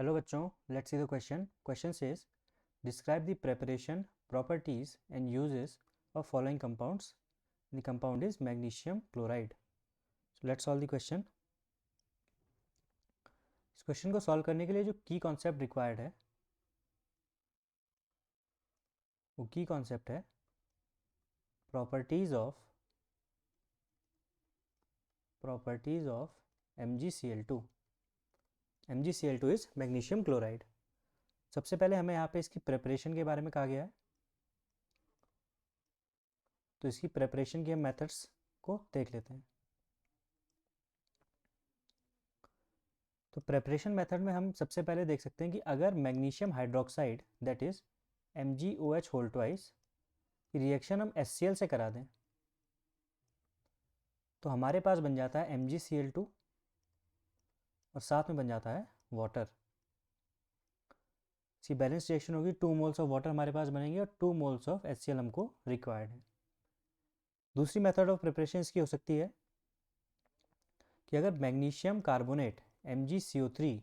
Hello bachcho, let's see the question. Question says, describe the preparation, properties and uses of following compounds. The compound is magnesium chloride. So let's solve the question. इस question को solve करने के लिए जो की concept required है वो की कॉन्सेप्ट है properties of MgCl2. MgCl2 is magnesium chloride. सबसे पहले हमें यहाँ पे इसकी प्रिपरेशन के बारे में कहा गया है, तो इसकी प्रिपरेशन के मेथड्स को देख लेते हैं. तो प्रेपरेशन मेथड में हम सबसे पहले देख सकते हैं कि अगर magnesium hydroxide that is MgOH whole twice की रिएक्शन हम HCl से करा दें तो हमारे पास बन जाता है MgCl2 और साथ में बन जाता है वाटर. इसकी बैलेंस रिएक्शन होगी, 2 मोल्स ऑफ वाटर हमारे पास बनेंगे और 2 मोल्स ऑफ HCl हमको रिक्वायर्ड है. दूसरी मेथड ऑफ प्रिपरेशन इसकी हो सकती है कि अगर मैग्नीशियम कार्बोनेट MgCO3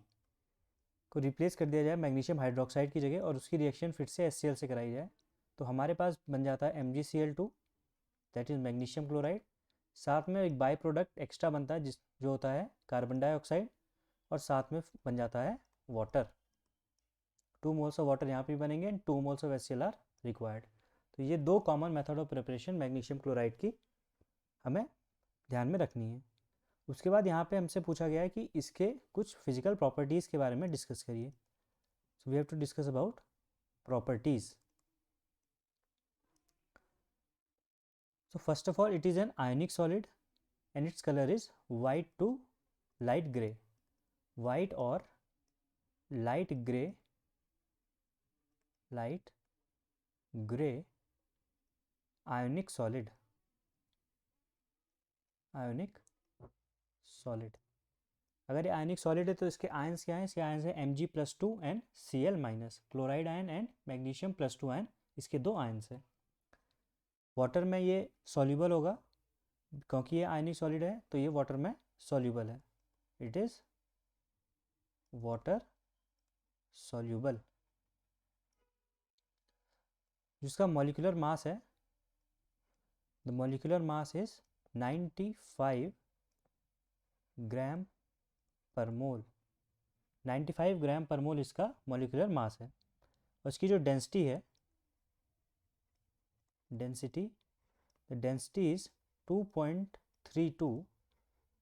को रिप्लेस कर दिया जाए मैग्नीशियम हाइड्रोक्साइड की जगह और उसकी रिएक्शन फिर से HCl से कराई जाए तो हमारे पास बन जाता है MgCl2 that is magnesium chloride. साथ में एक बाई प्रोडक्ट एक्स्ट्रा बनता है जो होता है कार्बन डाइऑक्साइड और साथ में बन जाता है वाटर. 2 मोल्स ऑफ वाटर यहाँ पे बनेंगे and 2 moles of HCl are required. तो ये दो common method of preparation magnesium chloride की हमें ध्यान में रखनी है. उसके बाद यहाँ पे हमसे पूछा गया है कि इसके कुछ फिजिकल प्रॉपर्टीज़ के बारे में डिस्कस करिए. So we have to discuss about properties. So first of all, it is an ionic solid and its color is white to light gray. White or light gray ionic solid. अगर ये आयनिक solid है तो इसके ions क्या हैं? इसके ions है Mg+2 and Cl-, chloride ion and magnesium +2 ion, इसके दो आयंस है. वाटर में ये सॉल्यूबल होगा क्योंकि ये आयनिक सॉलिड है तो ये वाटर में सॉल्यूबल है. It is water soluble. जिसका मॉलिक्यूलर मास है, द मॉलिक्यूलर मास इज 95 ग्राम पर मोल. 95 ग्राम पर मोल इसका मॉलिक्यूलर मास है. और इसकी जो डेंसिटी है, the density is 2.32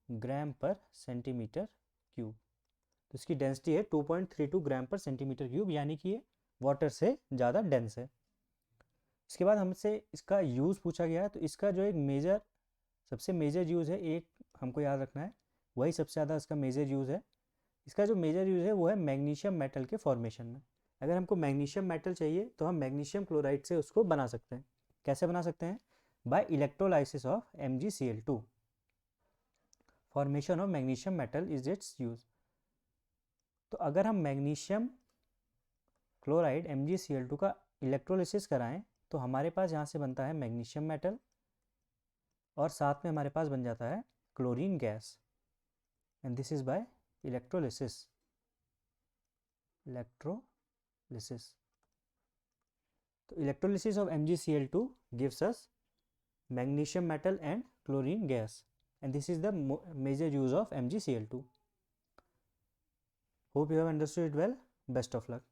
ग्राम पर सेंटीमीटर क्यूब. तो इसकी डेंसिटी है 2.32 ग्राम पर सेंटीमीटर क्यूब, यानी कि ये वाटर से ज़्यादा डेंस है. इसके बाद हमसे इसका यूज़ पूछा गया है, तो इसका जो एक सबसे मेजर यूज़ है, एक हमको याद रखना है, वही सबसे ज़्यादा इसका मेजर यूज़ है. इसका जो मेजर यूज़ है वो है मैग्नीशियम मेटल के फॉर्मेशन में. अगर हमको मैग्नीशियम मेटल चाहिए तो हम मैग्नीशियम क्लोराइड से उसको बना सकते हैं. कैसे बना सकते हैं? By electrolysis of MgCl2. Formation of magnesium metal is its use. तो अगर हम मैग्नीशियम क्लोराइड MgCl2 का इलेक्ट्रोलिसिस कराएं तो हमारे पास यहाँ से बनता है मैग्नीशियम मेटल और साथ में हमारे पास बन जाता है chlorine gas. And this is by electrolysis. तो electrolysis of MgCl2 gives us magnesium metal and chlorine gas, and this is the major use of MgCl2. Hope you have understood it well. Best of luck.